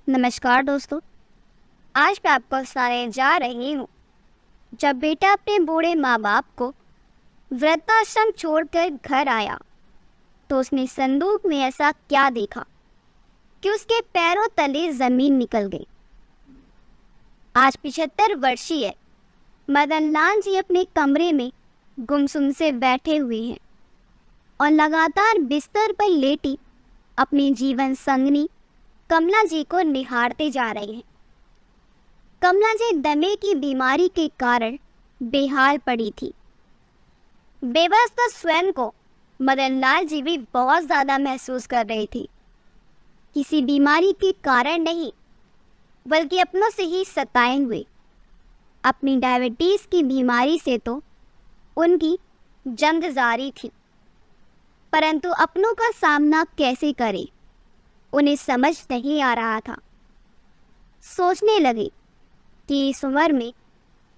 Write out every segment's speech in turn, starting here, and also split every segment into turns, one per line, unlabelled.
नमस्कार दोस्तों। आज मैं आपको सुनाने जा रही हूँ, जब बेटा अपने बूढ़े माँ बाप को वृद्धाश्रम छोड़कर घर आया तो उसने संदूक में ऐसा क्या देखा कि उसके पैरों तले जमीन निकल गई। आज 75 वर्षीय मदन लाल जी अपने कमरे में गुमसुम से बैठे हुए हैं और लगातार बिस्तर पर लेटी अपनी जीवन संगनी कमला जी को निहारते जा रहे हैं। कमला जी दमे की बीमारी के कारण बेहाल पड़ी थी। बेबस तो स्वयं को मदन लाल जी भी बहुत ज़्यादा महसूस कर रहे थे। किसी बीमारी के कारण नहीं, बल्कि अपनों से ही सताए हुए। अपनी डायबिटीज़ की बीमारी से तो उनकी जंग जारी थी, परंतु अपनों का सामना कैसे करें उन्हें समझ नहीं आ रहा था। सोचने लगे कि इस उम्र में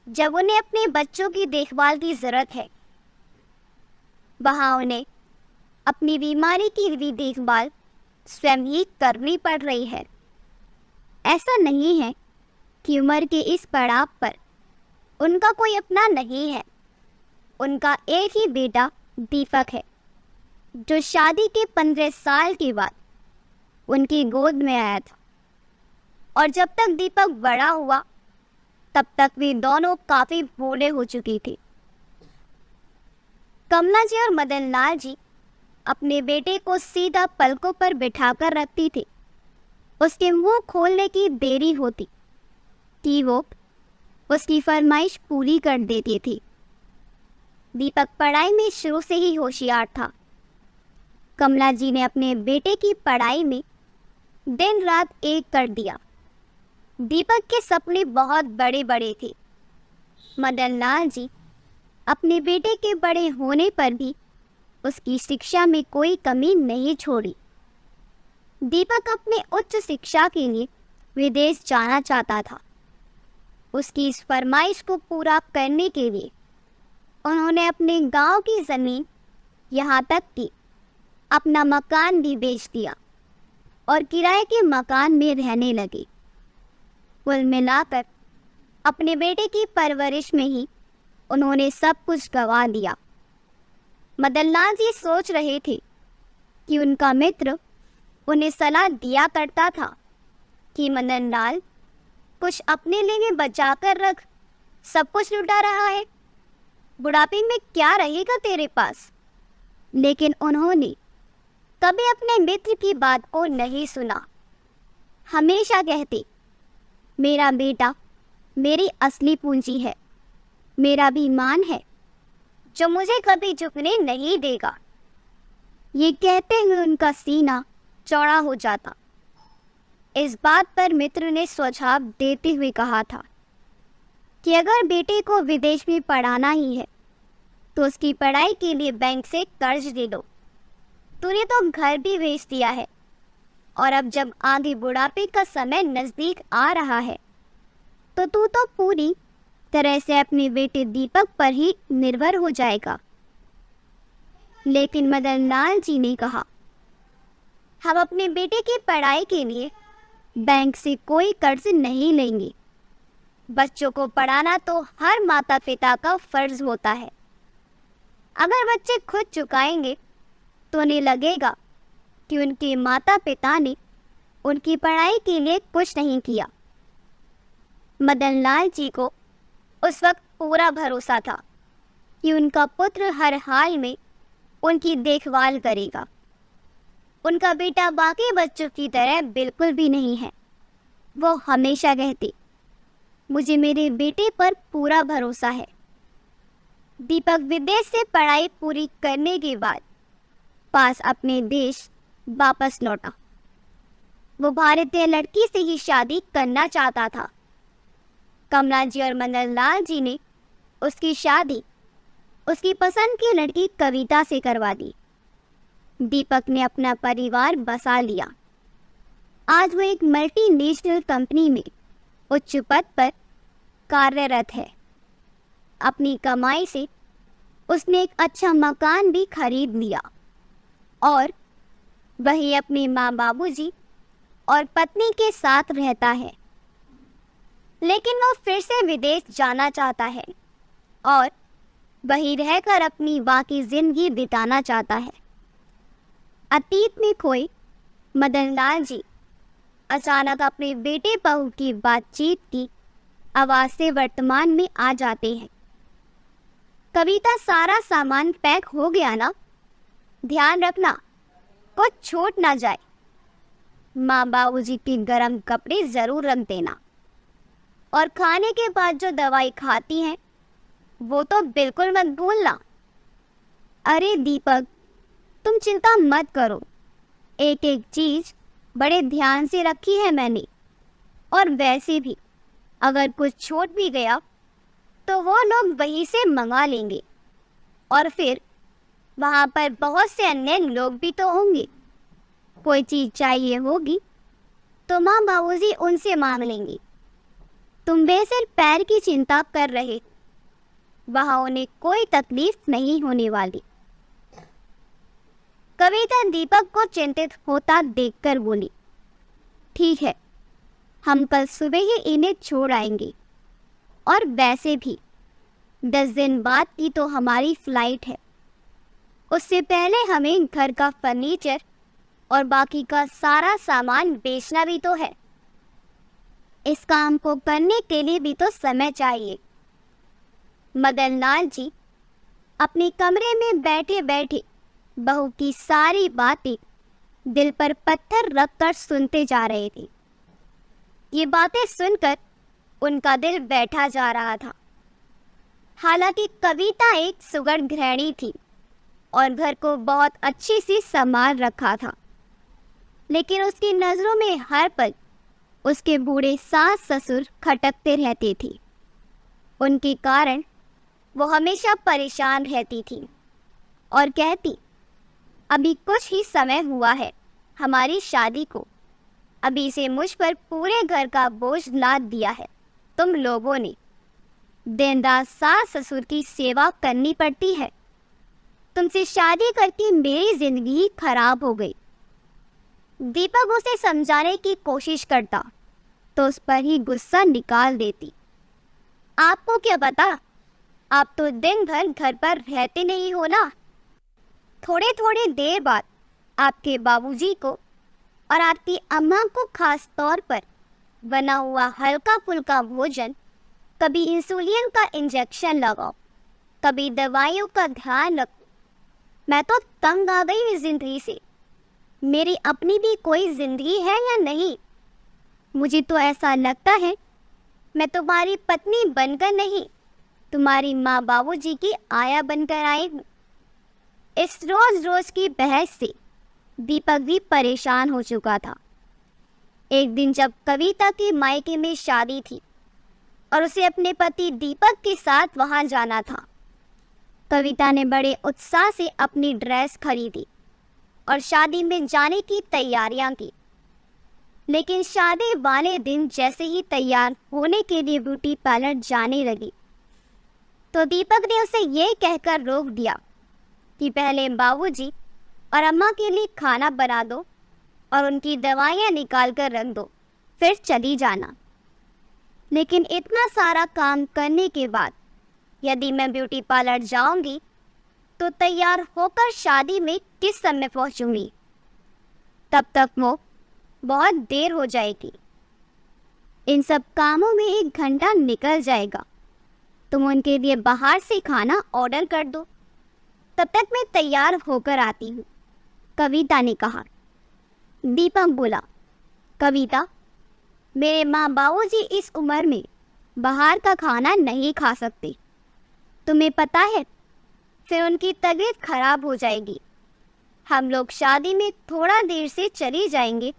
जब उन्हें अपने बच्चों की देखभाल की ज़रूरत है, वहाँ उन्हें अपनी बीमारी की भी देखभाल स्वयं ही करनी पड़ रही है। ऐसा नहीं है कि उम्र के इस पड़ाव पर उनका कोई अपना नहीं है। उनका एक ही बेटा दीपक है, जो शादी के 15 साल के बाद उनकी गोद में आया था। और जब तक दीपक बड़ा हुआ तब तक वे दोनों काफ़ी बूढ़े हो चुकी थी। कमला जी और मदन लाल जी अपने बेटे को सीधा पलकों पर बिठाकर रखती थी। उसके मुंह खोलने की देरी होती कि वो उसकी फरमाइश पूरी कर देती थी। दीपक पढ़ाई में शुरू से ही होशियार था। कमला जी ने अपने बेटे की पढ़ाई में दिन रात एक कर दिया। दीपक के सपने बहुत बड़े बड़े थे। मदन लाल जी अपने बेटे के बड़े होने पर भी उसकी शिक्षा में कोई कमी नहीं छोड़ी। दीपक अपने उच्च शिक्षा के लिए विदेश जाना चाहता था। उसकी इस फरमाइश को पूरा करने के लिए उन्होंने अपने गांव की ज़मीन, यहाँ तक कि अपना मकान भी बेच दिया और किराए के मकान में रहने लगे। कुल मिलाकर अपने बेटे की परवरिश में ही उन्होंने सब कुछ गंवा दिया। मदन लाल जी सोच रहे थे कि उनका मित्र उन्हें सलाह दिया करता था कि मदन लाल, कुछ अपने लिए बचा कर रख, सब कुछ लुटा रहा है, बुढ़ापे में क्या रहेगा तेरे पास। लेकिन उन्होंने कभी अपने मित्र की बात को नहीं सुना। हमेशा कहते, मेरा बेटा मेरी असली पूंजी है, मेरा अभिमान है, जो मुझे कभी झुकने नहीं देगा। ये कहते हुए उनका सीना चौड़ा हो जाता। इस बात पर मित्र ने सुझाव देते हुए कहा था कि अगर बेटे को विदेश में पढ़ाना ही है तो उसकी पढ़ाई के लिए बैंक से कर्ज दे दो। तूने तो घर भी बेच दिया है और अब जब आगे बुढ़ापे का समय नज़दीक आ रहा है तो तू तो पूरी तरह से अपने बेटे दीपक पर ही निर्भर हो जाएगा। लेकिन मदन लाल जी ने कहा, हम अपने बेटे की पढ़ाई के लिए बैंक से कोई कर्ज नहीं लेंगे। बच्चों को पढ़ाना तो हर माता पिता का फर्ज होता है। अगर बच्चे खुद चुकाएंगे तो उन्हें लगेगा कि उनके माता पिता ने उनकी पढ़ाई के लिए कुछ नहीं किया। मदन लाल जी को उस वक्त पूरा भरोसा था कि उनका पुत्र हर हाल में उनकी देखभाल करेगा। उनका बेटा बाकी बच्चों की तरह बिल्कुल भी नहीं है। वो हमेशा कहते, मुझे मेरे बेटे पर पूरा भरोसा है। दीपक विदेश से पढ़ाई पूरी करने के बाद पास अपने देश वापस लौटा। वो भारतीय लड़की से ही शादी करना चाहता था। कमला जी और मदन लाल जी ने उसकी शादी उसकी पसंद की लड़की कविता से करवा दी। दीपक ने अपना परिवार बसा लिया। आज वो एक मल्टीनेशनल कंपनी में उच्च पद पर कार्यरत है। अपनी कमाई से उसने एक अच्छा मकान भी खरीद लिया और वही अपने माँ बाबूजी और पत्नी के साथ रहता है, लेकिन वो फिर से विदेश जाना चाहता है और वहीं रहकर अपनी बाकी जिंदगी बिताना चाहता है। अतीत में खोए मदनलाल जी अचानक अपने बेटे बहू की बातचीत की आवाज से वर्तमान में आ जाते हैं। कविता, सारा सामान पैक हो गया ना? ध्यान रखना कुछ छूट ना जाए। माँ बाबूजी के गरम कपड़े जरूर रख देना, और खाने के बाद जो दवाई खाती हैं वो तो बिल्कुल मत भूलना। अरे दीपक, तुम चिंता मत करो, एक एक चीज बड़े ध्यान से रखी है मैंने। और वैसे भी अगर कुछ छूट भी गया तो वो लोग वहीं से मंगा लेंगे, और फिर वहाँ पर बहुत से अन्य लोग भी तो होंगे। कोई चीज़ चाहिए होगी तो माँ बाबूजी उनसे मांग लेंगे। तुम बेसिर पैर की चिंता कर रहे, वहाँ उन्हें कोई तकलीफ नहीं होने वाली। कविता दीपक को चिंतित होता देखकर बोली, ठीक है, हम कल सुबह ही इन्हें छोड़ आएंगे। और वैसे भी 10 दिन बाद की तो हमारी फ्लाइट है। उससे पहले हमें घर का फर्नीचर और बाकी का सारा सामान बेचना भी तो है। इस काम को करने के लिए भी तो समय चाहिए। मदनलाल जी अपने कमरे में बैठे बैठे बहू की सारी बातें दिल पर पत्थर रखकर सुनते जा रहे थे। ये बातें सुनकर उनका दिल बैठा जा रहा था। हालांकि कविता एक सुगढ़ गृहिणी थी और घर को बहुत अच्छी सी संभाल रखा था, लेकिन उसकी नज़रों में हर पल उसके बूढ़े सास ससुर खटकते रहते थे। उनके कारण वो हमेशा परेशान रहती थी और कहती, अभी कुछ ही समय हुआ है हमारी शादी को, अभी से मुझ पर पूरे घर का बोझ लाद दिया है तुम लोगों ने। दिन रात सास ससुर की सेवा करनी पड़ती है। तुमसे शादी करके मेरी जिंदगी खराब हो गई। दीपक उसे समझाने की कोशिश करता तो उस पर ही गुस्सा निकाल देती। आपको क्या पता, आप तो दिन भर घर पर रहते नहीं हो ना। थोड़े थोड़े देर बाद आपके बाबूजी को और आपकी अम्मा को खास तौर पर बना हुआ हल्का फुल्का भोजन, कभी इंसुलिन का इंजेक्शन लगाओ, कभी दवाइयों का ध्यान रखो। मैं तो तंग आ गई इस जिंदगी से। मेरी अपनी भी कोई जिंदगी है या नहीं? मुझे तो ऐसा लगता है मैं तुम्हारी पत्नी बनकर नहीं, तुम्हारी माँ बाबूजी की आया बनकर आई हूँ। इस रोज रोज की बहस से दीपक भी परेशान हो चुका था। एक दिन जब कविता के मायके में शादी थी और उसे अपने पति दीपक के साथ वहां जाना था, कविता ने बड़े उत्साह से अपनी ड्रेस खरीदी और शादी में जाने की तैयारियां की। लेकिन शादी वाले दिन जैसे ही तैयार होने के लिए ब्यूटी पार्लर जाने लगी तो दीपक ने उसे ये कहकर रोक दिया कि पहले बाबूजी और अम्मा के लिए खाना बना दो और उनकी दवाइयाँ निकाल कर रख दो, फिर चली जाना। लेकिन इतना सारा काम करने के बाद यदि मैं ब्यूटी पार्लर जाऊंगी तो तैयार होकर शादी में किस समय पहुंचूंगी? तब तक वो बहुत देर हो जाएगी। इन सब कामों में 1 घंटा निकल जाएगा। तुम उनके लिए बाहर से खाना ऑर्डर कर दो, तब तक मैं तैयार होकर आती हूँ, कविता ने कहा। दीपक बोला, कविता, मेरे माँ बाबूजी इस उम्र में बाहर का खाना नहीं खा सकते, तुम्हें पता है, फिर उनकी तबीयत खराब हो जाएगी। हम लोग शादी में थोड़ा देर से चली जाएंगे,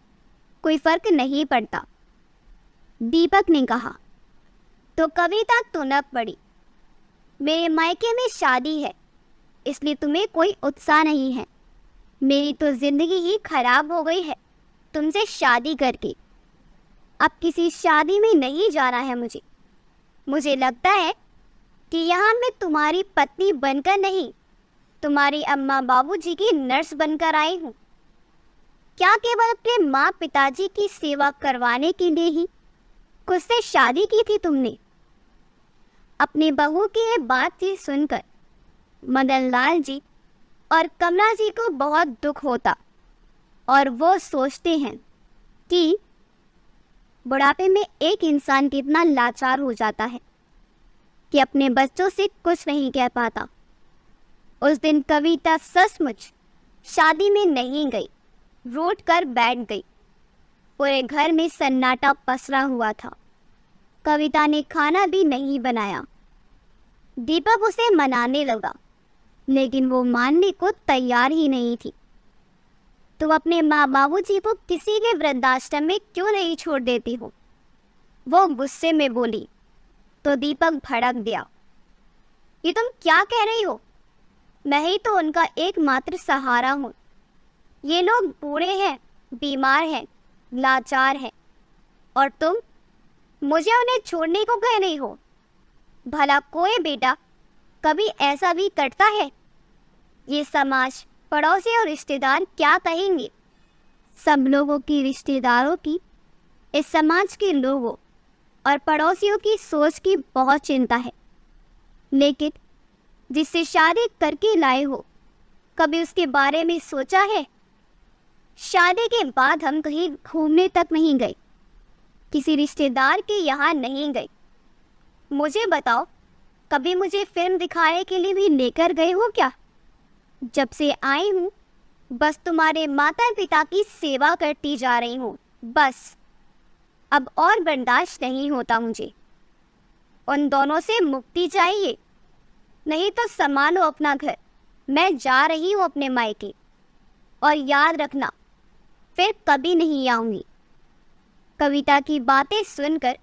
कोई फर्क नहीं पड़ता, दीपक ने कहा। तो कविता तुनक पड़ी, मेरे मायके में शादी है इसलिए तुम्हें कोई उत्साह नहीं है। मेरी तो जिंदगी ही खराब हो गई है तुमसे शादी करके। अब किसी शादी में नहीं जाना है मुझे। मुझे लगता है कि यहाँ मैं तुम्हारी पत्नी बनकर नहीं, तुम्हारी अम्मा बाबूजी की नर्स बनकर आई हूँ। क्या केवल अपने माँ पिताजी की सेवा करवाने के लिए ही खुद से शादी की थी तुमने? अपनी बहू की ये बातचीत सुनकर मदन लाल जी और कमला जी को बहुत दुख होता और वो सोचते हैं कि बुढ़ापे में एक इंसान कितना लाचार हो जाता है कि अपने बच्चों से कुछ नहीं कह पाता। उस दिन कविता सचमुच शादी में नहीं गई, रूठ कर बैठ गई। पूरे घर में सन्नाटा पसरा हुआ था। कविता ने खाना भी नहीं बनाया। दीपक उसे मनाने लगा, लेकिन वो मानने को तैयार ही नहीं थी। तुम अपने माँ बाबूजी को किसी के वृद्धाश्रम में क्यों नहीं छोड़ देती हो? वो गुस्से में बोली तो दीपक भड़क गया। ये तुम क्या कह रही हो? मैं ही तो उनका एकमात्र सहारा हूँ। ये लोग बूढ़े हैं, बीमार हैं, लाचार हैं, और तुम मुझे उन्हें छोड़ने को कह रही हो? भला कोई बेटा कभी ऐसा भी करता है? ये समाज, पड़ोसी और रिश्तेदार क्या कहेंगे? सब लोगों की, रिश्तेदारों की, इस समाज के लोगों और पड़ोसियों की सोच की बहुत चिंता है। लेकिन जिससे शादी करके लाए हो, कभी उसके बारे में सोचा है? शादी के बाद हम कहीं घूमने तक नहीं गए, किसी रिश्तेदार के यहाँ नहीं गए। मुझे बताओ, कभी मुझे फिल्म दिखाने के लिए भी लेकर गए हो क्या? जब से आई हूँ बस तुम्हारे माता पिता की सेवा करती जा रही हूँ, बस। अब और बर्दाश्त नहीं होता मुझे। उन दोनों से मुक्ति चाहिए, नहीं तो संभालो अपना घर। मैं जा रही हूँ अपने मायके, और याद रखना फिर कभी नहीं आऊँगी। कविता की बातें सुनकर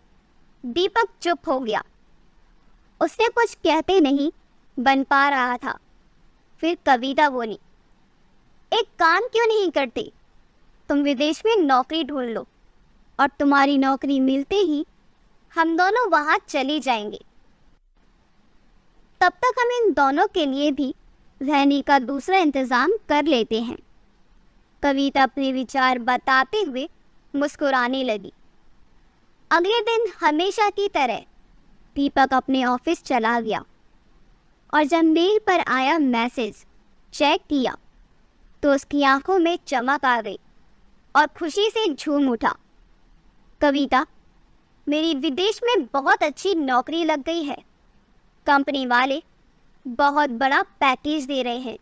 दीपक चुप हो गया। उसने कुछ कहते नहीं बन पा रहा था। फिर कविता बोली, एक काम क्यों नहीं करते? तुम विदेश में नौकरी ढूंढ लो, और तुम्हारी नौकरी मिलते ही हम दोनों वहां चले जाएंगे। तब तक हम इन दोनों के लिए भी रहने का दूसरा इंतजाम कर लेते हैं। कविता अपने विचार बताते हुए मुस्कुराने लगी। अगले दिन हमेशा की तरह दीपक अपने ऑफिस चला गया, और जब मेल पर आया मैसेज चेक किया तो उसकी आंखों में चमक आ गई और खुशी से झूम उठा। कविता, मेरी विदेश में बहुत अच्छी नौकरी लग गई है। कंपनी वाले बहुत बड़ा पैकेज दे रहे हैं।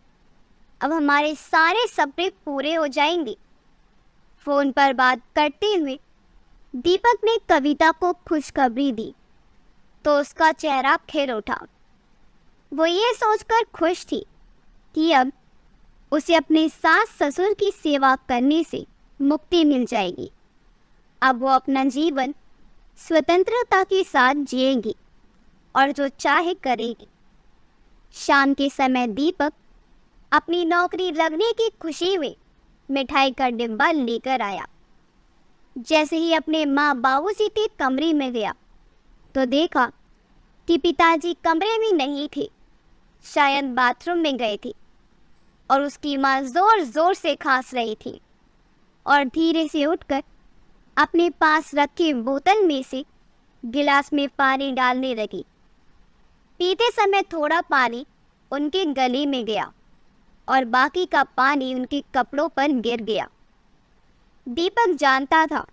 अब हमारे सारे सपने पूरे हो जाएंगे। फोन पर बात करते हुए दीपक ने कविता को खुशखबरी दी तो उसका चेहरा खिल उठा। वो ये सोचकर खुश थी कि अब उसे अपने सास ससुर की सेवा करने से मुक्ति मिल जाएगी। अब वो अपना जीवन स्वतंत्रता के साथ जिएगी और जो चाहे करेगी। शाम के समय दीपक अपनी नौकरी लगने की खुशी में मिठाई का डिब्बा लेकर आया। जैसे ही अपने माँ बाबूजी के कमरे में गया तो देखा कि पिताजी कमरे में नहीं थे, शायद बाथरूम में गए थे, और उसकी माँ जोर जोर से खांस रही थी और धीरे से उठकर अपने पास रखी बोतल में से गिलास में पानी डालने लगी। पीते समय थोड़ा पानी उनके गले में गया और बाकी का पानी उनके कपड़ों पर गिर गया। दीपक जानता था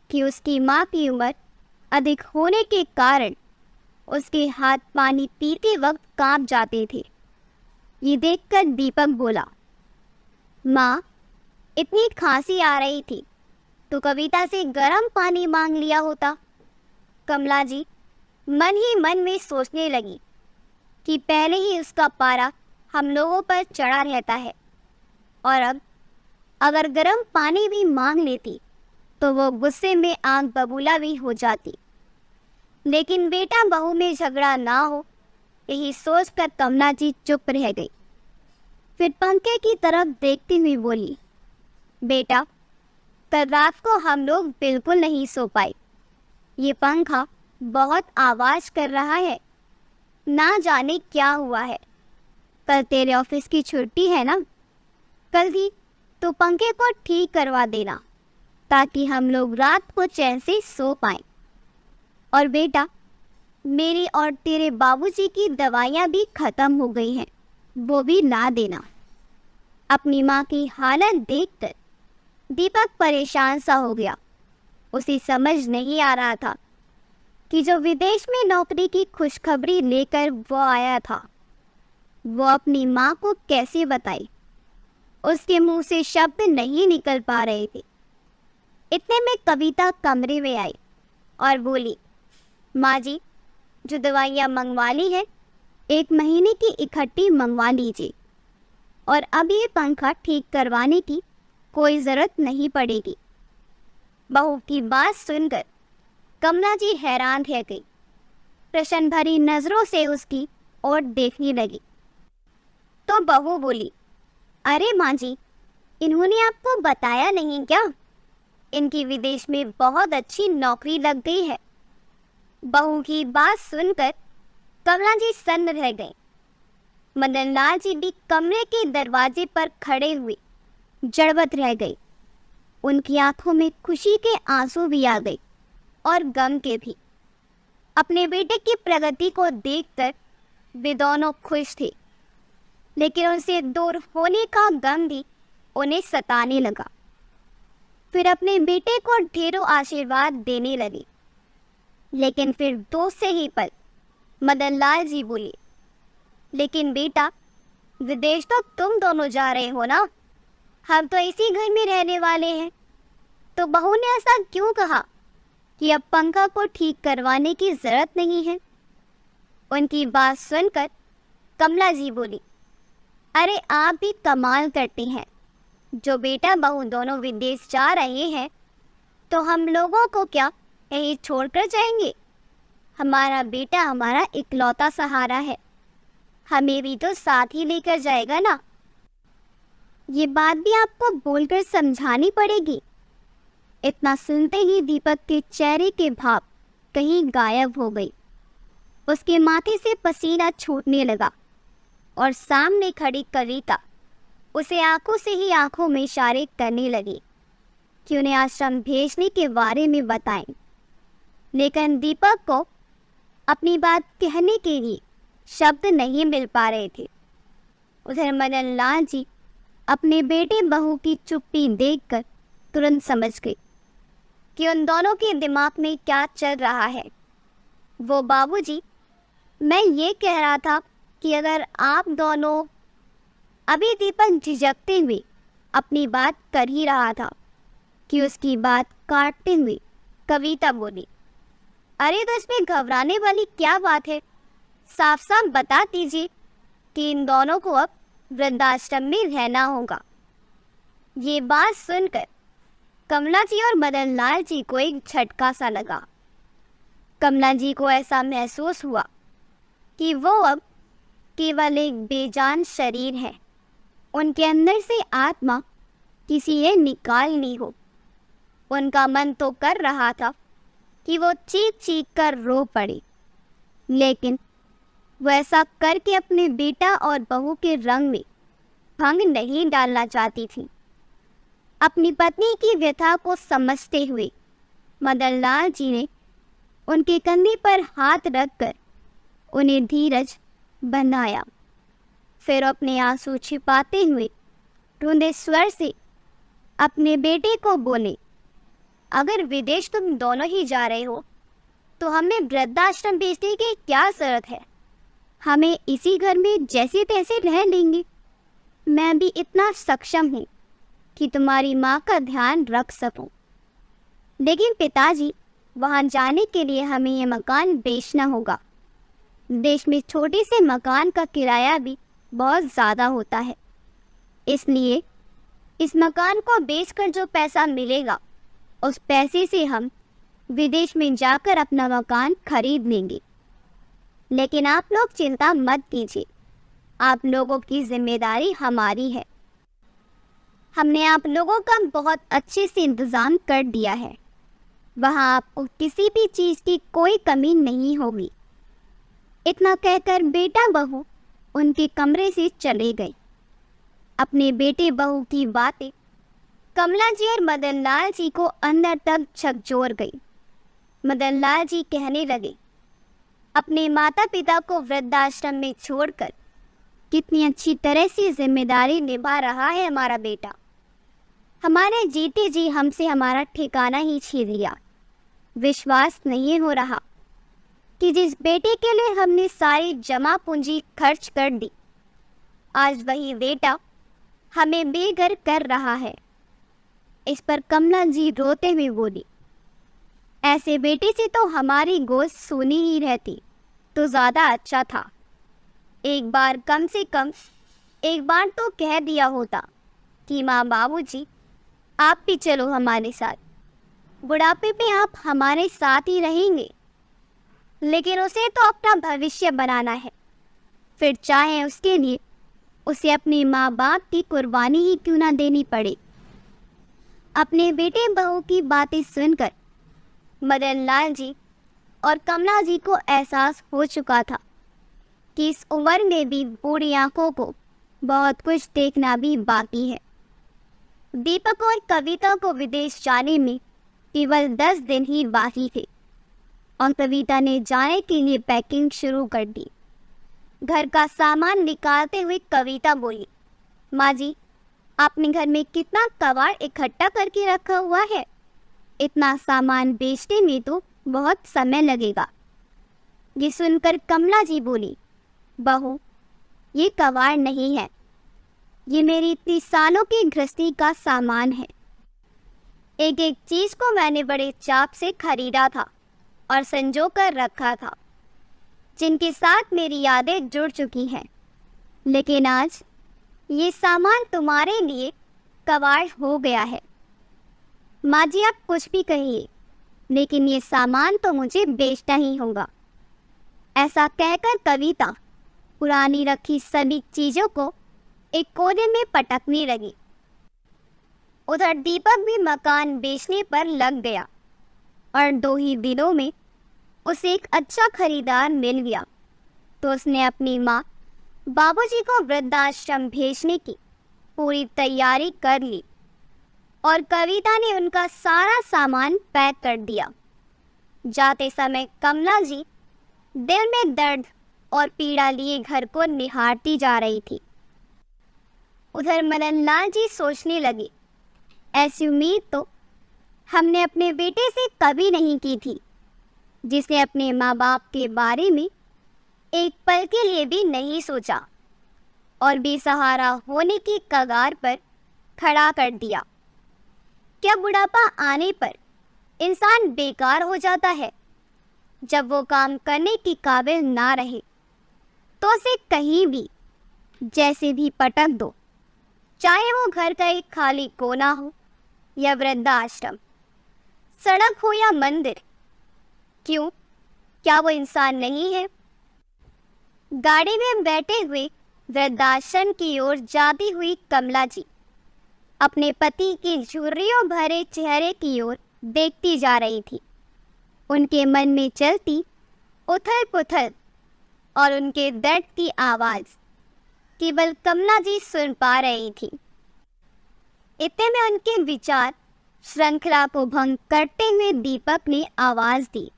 कि उसकी माँ की उम्र अधिक होने के कारण उसके हाथ पानी पीते वक्त कांप जाते थे। ये देखकर दीपक बोला, माँ, इतनी खांसी आ रही थी तो कविता से गर्म पानी मांग लिया होता। कमला जी मन ही मन में सोचने लगी कि पहले ही उसका पारा हम लोगों पर चढ़ा रहता है, और अब अगर गर्म पानी भी मांग लेती तो वो गुस्से में आग बबूला भी हो जाती। लेकिन बेटा बहू में झगड़ा ना हो, यही सोचकर कमला जी चुप रह गई। फिर पंखे की तरफ देखती हुई बोली, बेटा, कल रात को हम लोग बिल्कुल नहीं सो पाए। ये पंखा बहुत आवाज़ कर रहा है, ना जाने क्या हुआ है। कल तेरे ऑफिस की छुट्टी है ना? कल ही तो पंखे को ठीक करवा देना ताकि हम लोग रात को चैन से सो पाएं। और बेटा, मेरी और तेरे बाबूजी की दवाइयाँ भी ख़त्म हो गई हैं, वो भी ला देना। अपनी माँ की हालत देखकर दीपक परेशान सा हो गया। उसे समझ नहीं आ रहा था कि जो विदेश में नौकरी की खुशखबरी लेकर वो आया था, वो अपनी माँ को कैसे बताए। उसके मुंह से शब्द नहीं निकल पा रहे थे। इतने में कविता कमरे में आई और बोली, माँ जी, जो दवाइयाँ मंगवा ली है 1 महीने की इकट्ठी मंगवा लीजिए, और अब ये पंखा ठीक करवाने की कोई ज़रूरत नहीं पड़ेगी। बहू की बात सुनकर कमला जी हैरान रह गई। प्रश्न भरी नज़रों से उसकी ओर देखने लगी। तो बहू बोली, अरे माँ जी, इन्होंने आपको बताया नहीं क्या? इनकी विदेश में बहुत अच्छी नौकरी लग गई है। बहू की बात सुनकर कमला जी सन्न रह गई। मदन लाल जी भी कमरे के दरवाजे पर खड़े हुए जड़बत रह गई। उनकी आंखों में खुशी के आंसू भी आ गए और गम के भी। अपने बेटे की प्रगति को देखकर वे दोनों खुश थे, लेकिन उनसे दूर होने का गम भी उन्हें सताने लगा। फिर अपने बेटे को ढेरों आशीर्वाद देने लगे, लेकिन फिर 2 से ही पल मदन लाल जी बोले, लेकिन बेटा, विदेश तो तुम दोनों जा रहे हो ना, हम तो इसी घर में रहने वाले हैं। तो बहू ने ऐसा क्यों कहा कि अब पंखा को ठीक करवाने की ज़रूरत नहीं है? उनकी बात सुनकर कमला जी बोली, अरे आप भी कमाल करती हैं। जो बेटा बहू दोनों विदेश जा रहे हैं तो हम लोगों को क्या यहीं छोड़कर जाएंगे? हमारा बेटा हमारा इकलौता सहारा है, हमें भी तो साथ ही लेकर जाएगा ना। ये बात भी आपको बोलकर समझानी पड़ेगी। इतना सुनते ही दीपक के चेहरे के भाव कहीं गायब हो गई। उसके माथे से पसीना छूटने लगा और सामने खड़ी कविता उसे आंखों से ही आंखों में इशारे करने लगी कि उन्हें आश्रम भेजने के बारे में बताएं। लेकिन दीपक को अपनी बात कहने के लिए शब्द नहीं मिल पा रहे थे। उधर मदन लाल जी अपने बेटे बहू की चुप्पी देखकर तुरंत समझ गए कि उन दोनों के दिमाग में क्या चल रहा है। वो, बाबूजी, मैं ये कह रहा था कि अगर आप दोनों। अभी दीपक झिझकते हुए अपनी बात कर ही रहा था कि उसकी बात काटते हुए कविता बोली, अरे तो इसमें घबराने वाली क्या बात है? साफ साफ बता दीजिए कि इन दोनों को अब वृद्धाश्रम में रहना होगा। ये बात सुनकर कमला जी और मदन लाल जी को एक झटका सा लगा। कमला जी को ऐसा महसूस हुआ कि वो अब केवल एक बेजान शरीर है, उनके अंदर से आत्मा किसी ने निकालनी हो। उनका मन तो कर रहा था कि वो चीख चीख कर रो पड़े, लेकिन वो ऐसा करके अपने बेटा और बहू के रंग में भंग नहीं डालना चाहती थी। अपनी पत्नी की व्यथा को समझते हुए मदन लाल जी ने उनके कंधे पर हाथ रखकर उन्हें धीरज बनाया। फिर अपने आंसू छिपाते हुए रूंधे स्वर से अपने बेटे को बोले, अगर विदेश तुम दोनों ही जा रहे हो तो हमें वृद्धाश्रम भेजने की क्या जरूरत है? हमें इसी घर में जैसे तैसे रह लेंगे। मैं भी इतना सक्षम हूँ कि तुम्हारी माँ का ध्यान रख सकूं। लेकिन पिताजी, वहाँ जाने के लिए हमें ये मकान बेचना होगा। देश में छोटे से मकान का किराया भी बहुत ज़्यादा होता है, इसलिए इस मकान को बेचकर जो पैसा मिलेगा उस पैसे से हम विदेश में जाकर अपना मकान खरीद लेंगे। लेकिन आप लोग चिंता मत कीजिए, आप लोगों की जिम्मेदारी हमारी है। हमने आप लोगों का बहुत अच्छे से इंतज़ाम कर दिया है। वहाँ आपको किसी भी चीज़ की कोई कमी नहीं होगी। इतना कहकर बेटा बहू उनके कमरे से चले गए। अपने बेटे बहू की बातें कमला जी और मदन लाल जी को अंदर तक झकझोर गई। मदन लाल जी कहने लगे, अपने माता पिता को वृद्धाश्रम में छोड़कर कितनी अच्छी तरह से जिम्मेदारी निभा रहा है हमारा बेटा। हमारे जीते जी हमसे हमारा ठिकाना ही छीन लिया। विश्वास नहीं हो रहा कि जिस बेटे के लिए हमने सारी जमा पूंजी खर्च कर दी, आज वही बेटा हमें बेघर कर रहा है। इस पर कमला जी रोते हुए बोली, ऐसे बेटे से तो हमारी गोद सूनी ही रहती तो ज़्यादा अच्छा था। एक बार कम से कम एक बार तो कह दिया होता कि माँ बाबूजी आप भी चलो हमारे साथ, बुढ़ापे में आप हमारे साथ ही रहेंगे। लेकिन उसे तो अपना भविष्य बनाना है, फिर चाहे उसके लिए उसे अपने माँ बाप की कुर्बानी ही क्यों ना देनी पड़े। अपने बेटे बहू की बातें सुनकर मदन लाल जी और कमला जी को एहसास हो चुका था कि इस उम्र में भी बूढ़ी आंखों को बहुत कुछ देखना भी बाकी है। दीपक और कविता को विदेश जाने में केवल 10 दिन ही बाकी थे और कविता ने जाने के लिए पैकिंग शुरू कर दी। घर का सामान निकालते हुए कविता बोली, माँ जी आपने घर में कितना कबाड़ इकट्ठा करके रखा हुआ है, इतना सामान बेचने में तो बहुत समय लगेगा। ये सुनकर कमला जी बोली, बहू ये कबाड़ नहीं है, ये मेरी इतनी सालों की गृहस्थी का सामान है। एक एक चीज को मैंने बड़े चाप से खरीदा था और संजो कर रखा था, जिनके साथ मेरी यादें जुड़ चुकी हैं। लेकिन आज ये सामान तुम्हारे लिए कबाड़ हो गया है। माँ जी आप कुछ भी कहिए, लेकिन ये सामान तो मुझे बेचना ही होगा। ऐसा कहकर कविता पुरानी रखी सभी चीजों को एक कोने में पटकने लगी। उधर दीपक भी मकान बेचने पर लग गया और 2 ही दिनों में उसे एक अच्छा खरीदार मिल गया तो उसने अपनी माँ बाबूजी को वृद्धाश्रम भेजने की पूरी तैयारी कर ली और कविता ने उनका सारा सामान पैक कर दिया। जाते समय कमला जी दिल में दर्द और पीड़ा लिए घर को निहारती जा रही थी। उधर मदन लाल जी सोचने लगे, ऐसी उम्मीद तो हमने अपने बेटे से कभी नहीं की थी, जिसने अपने माँ बाप के बारे में एक पल के लिए भी नहीं सोचा और बेसहारा होने की कगार पर खड़ा कर दिया। क्या बुढ़ापा आने पर इंसान बेकार हो जाता है? जब वो काम करने की काबिल ना रहे तो उसे कहीं भी जैसे भी पटक दो, चाहे वो घर का एक खाली कोना हो या वृद्धाश्रम, सड़क हो या मंदिर। क्यों, क्या वो इंसान नहीं है? गाड़ी में बैठे हुए वृद्धाश्रम की ओर जाती हुई कमला जी अपने पति के झुर्रियों भरे चेहरे की ओर देखती जा रही थी। उनके मन में चलती उथल पुथल और उनके दर्द की आवाज़ केवल कमला जी सुन पा रही थी। इतने में उनके विचार श्रृंखला को भंग करते हुए दीपक ने आवाज़ दी,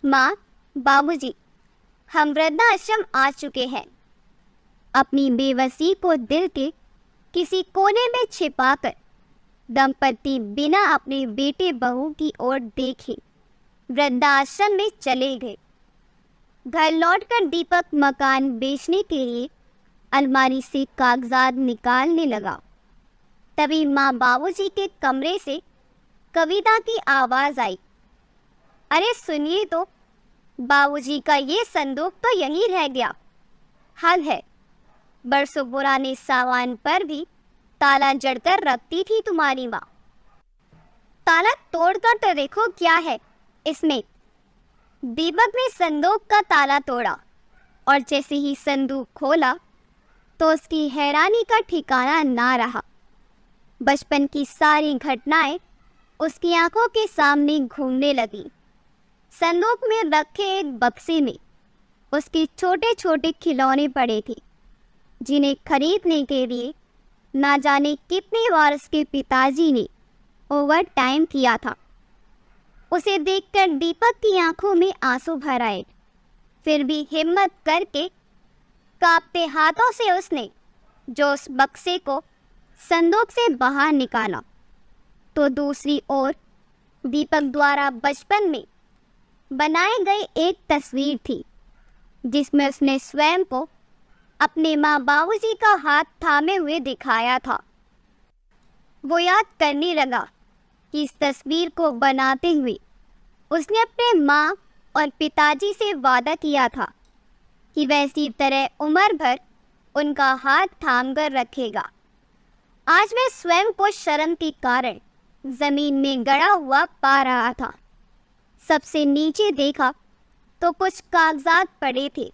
माँ बाबूजी हम वृद्धाश्रम आ चुके हैं। अपनी बेबसी को दिल के किसी कोने में छिपाकर दंपति बिना अपने बेटे बहू की ओर देखे वृद्धाश्रम में चले गए। घर लौटकर दीपक मकान बेचने के लिए अलमारी से कागजात निकालने लगा। तभी माँ बाबूजी के कमरे से कविता की आवाज़ आई, अरे सुनिए तो, बाबूजी का ये संदूक तो यहीं रह गया। हल है, बरसों पुराने सामान पर भी ताला जड़कर रखती थी तुम्हारी माँ। ताला तोड़कर तो देखो क्या है इसमें। दीपक ने संदूक का ताला तोड़ा और जैसे ही संदूक खोला तो उसकी हैरानी का ठिकाना ना रहा। बचपन की सारी घटनाएं उसकी आंखों के सामने घूमने लगी। संदूक में रखे एक बक्से में उसके छोटे छोटे खिलौने पड़े थे, जिन्हें खरीदने के लिए ना जाने कितनी बार उसके पिताजी ने ओवर टाइम किया था। उसे देखकर दीपक की आंखों में आंसू भर आए। फिर भी हिम्मत करके कांपते हाथों से उसने जो उस बक्से को संदूक से बाहर निकाला, तो दूसरी ओर दीपक द्वारा बचपन में बनाई गई एक तस्वीर थी, जिसमें उसने स्वयं को अपने माँ बाबूजी का हाथ थामे हुए दिखाया था। वो याद करने लगा कि इस तस्वीर को बनाते हुए उसने अपने माँ और पिताजी से वादा किया था कि वह इसी तरह उम्र भर उनका हाथ थाम कर रखेगा। आज मैं स्वयं को शर्म के कारण जमीन में गड़ा हुआ पा रहा था। सबसे नीचे देखा तो कुछ कागजात पड़े थे।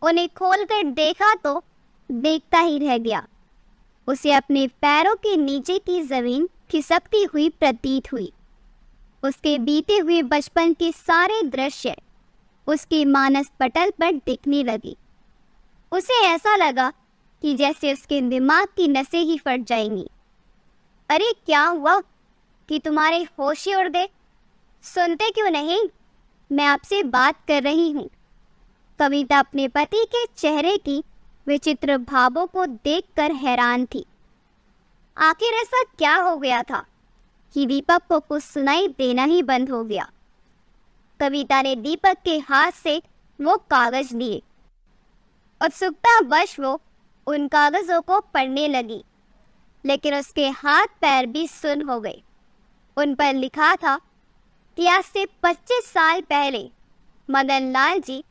उन्हें खोलकर देखा तो देखता ही रह गया। उसे अपने पैरों के नीचे की जमीन खिसकती हुई प्रतीत हुई। उसके बीते हुए बचपन के सारे दृश्य उसके मानस पटल पर दिखने लगी। उसे ऐसा लगा कि जैसे उसके दिमाग की नसें ही फट जाएंगी। अरे क्या हुआ कि तुम्हारे होश ही उड़ गए? सुनते क्यों नहीं? मैं आपसे बात कर रही हूँ। कविता अपने पति के चेहरे की विचित्र भावों को देखकर हैरान थी। आखिर ऐसा क्या हो गया था कि दीपक को कुछ सुनाई देना ही बंद हो गया। कविता ने दीपक के हाथ से वो कागज लिए। उत्सुकतावश वो उन कागजों को पढ़ने लगी, लेकिन उसके हाथ पैर भी सुन्न हो गए। उन पर लिखा था कि आज से 25 साल पहले मदन लाल जी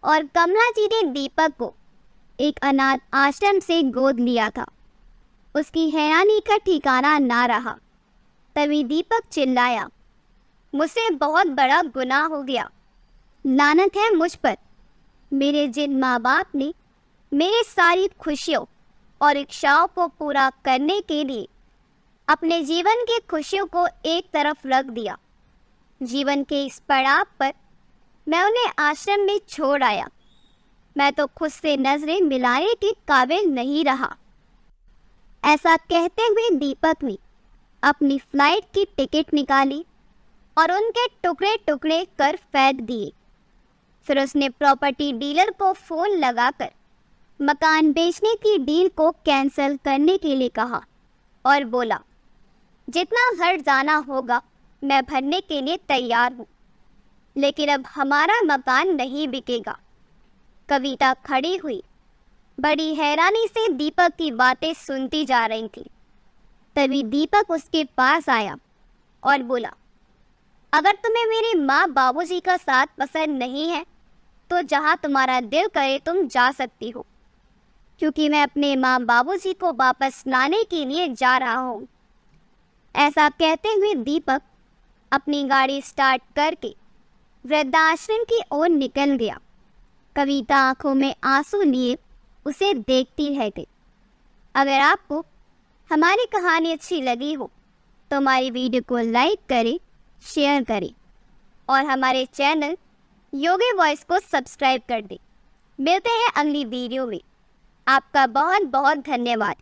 और कमला जी ने दीपक को एक अनाथ आश्रम से गोद लिया था। उसकी हैरानी का ठिकाना ना रहा। तभी दीपक चिल्लाया, मुझसे बहुत बड़ा गुनाह हो गया। लानत है मुझ पर। मेरे जिन माँ बाप ने मेरी सारी खुशियों और इच्छाओं को पूरा करने के लिए अपने जीवन की खुशियों को एक तरफ रख दिया, जीवन के इस पड़ाव पर मैं उन्हें आश्रम में छोड़ आया। मैं तो खुद से नजरें मिलाने के काबिल नहीं रहा। ऐसा कहते हुए दीपक ने अपनी फ्लाइट की टिकट निकाली और उनके टुकड़े टुकड़े कर फेंक दिए। फिर उसने प्रॉपर्टी डीलर को फोन लगाकर मकान बेचने की डील को कैंसिल करने के लिए कहा और बोला, जितना घर जाना होगा मैं भरने के लिए तैयार हूँ, लेकिन अब हमारा मकान नहीं बिकेगा। कविता खड़ी हुई बड़ी हैरानी से दीपक की बातें सुनती जा रही थी। तभी दीपक उसके पास आया और बोला, अगर तुम्हें मेरे माँ बाबूजी का साथ पसंद नहीं है तो जहाँ तुम्हारा दिल करे तुम जा सकती हो, क्योंकि मैं अपने माँ बाबूजी को वापस लाने के लिए जा रहा हूँ। ऐसा कहते हुए दीपक अपनी गाड़ी स्टार्ट करके वृद्धाश्रम की ओर निकल गया। कविता आंखों में आंसू लिए उसे देखती रह गई। अगर आपको हमारी कहानी अच्छी लगी हो तो हमारी वीडियो को लाइक करें, शेयर करें और हमारे चैनल योगी वॉइस को सब्सक्राइब कर दें। मिलते हैं अगली वीडियो में। आपका बहुत बहुत धन्यवाद।